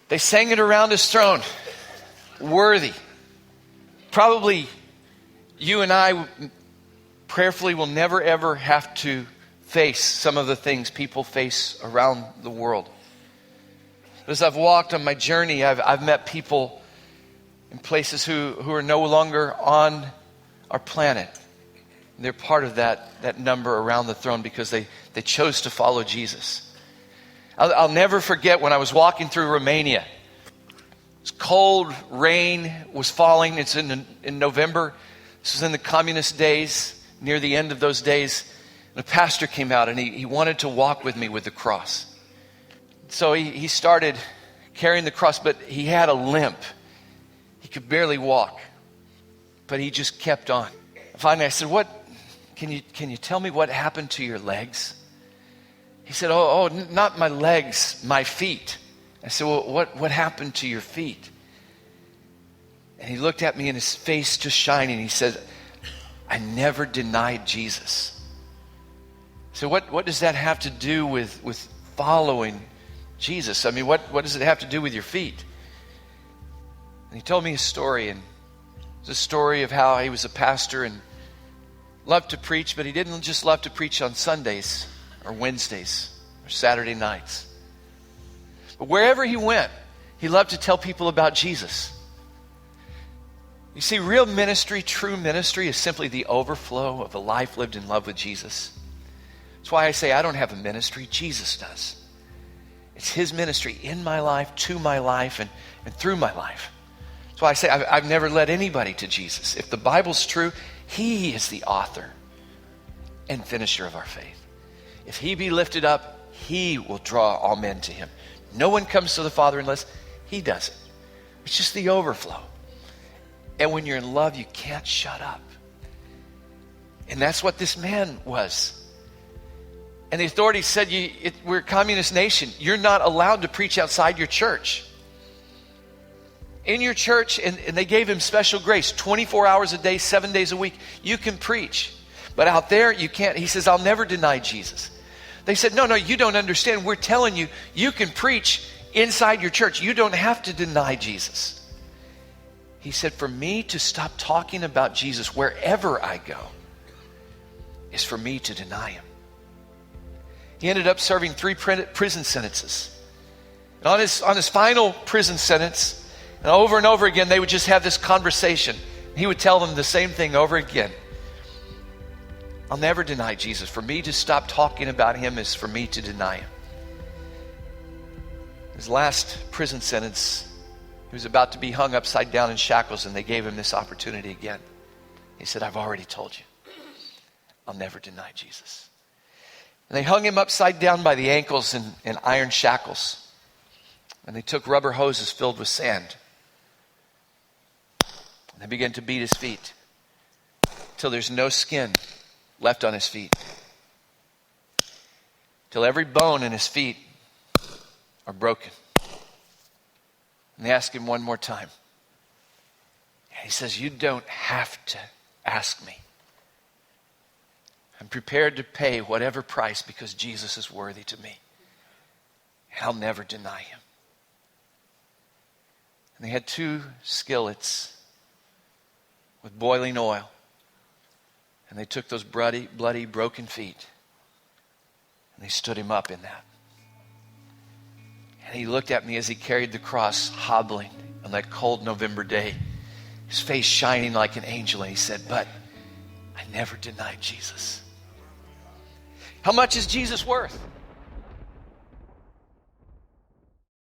They sang it around his throne. Worthy. Probably you and I prayerfully will never ever have to face some of the things people face around the world. As I've walked on my journey, I've met people in places who are no longer on our planet. And they're part of that number around the throne because they chose to follow Jesus. I'll never forget when I was walking through Romania. It's cold, rain was falling. It's in November. This was in the communist days, near the end of those days. And a pastor came out and he wanted to walk with me with the cross. So he started carrying the cross, but he had a limp. He could barely walk, but he just kept on. Finally, I said, "What? Can you tell me what happened to your legs?" He said, "Oh, not my legs, my feet." I said, "Well, what happened to your feet?" And he looked at me and his face just shining. He said, "I never denied Jesus." So what does that have to do with following Jesus? I mean, what does it have to do with your feet? And he told me his story, and it's a story of how he was a pastor and loved to preach, but he didn't just love to preach on Sundays or Wednesdays or Saturday nights. But wherever he went, he loved to tell people about Jesus. You see, real ministry, true ministry is simply the overflow of a life lived in love with Jesus. That's why I say I don't have a ministry, Jesus does. It's his ministry in my life, to my life, and through my life. That's why I say I've never led anybody to Jesus. If the Bible's true, he is the author and finisher of our faith. If he be lifted up, he will draw all men to him. No one comes to the Father unless he does it. It's just the overflow. And when you're in love, you can't shut up. And that's what this man was. And the authorities said, we're a communist nation. You're not allowed to preach outside your church. In your church, and they gave him special grace, 24 hours a day, 7 days a week, you can preach. But out there, you can't. He says, I'll never deny Jesus. They said, no, you don't understand. We're telling you, you can preach inside your church. You don't have to deny Jesus. He said, for me to stop talking about Jesus wherever I go is for me to deny him. He ended up serving 3 prison sentences. And on his final prison sentence, and over again, they would just have this conversation. He would tell them the same thing over again. I'll never deny Jesus. For me to stop talking about him is for me to deny him. His last prison sentence, he was about to be hung upside down in shackles, and they gave him this opportunity again. He said, I've already told you. I'll never deny Jesus. And they hung him upside down by the ankles in iron shackles. And they took rubber hoses filled with sand. And they began to beat his feet till there's no skin left on his feet. Till every bone in his feet are broken. And they ask him one more time. And he says, you don't have to ask me. I'm prepared to pay whatever price because Jesus is worthy to me. And I'll never deny him. And they had 2 skillets with boiling oil. And they took those bloody, broken feet. And they stood him up in that. And he looked at me as he carried the cross, hobbling on that cold November day. His face shining like an angel. And he said, but I never denied Jesus. How much is Jesus worth?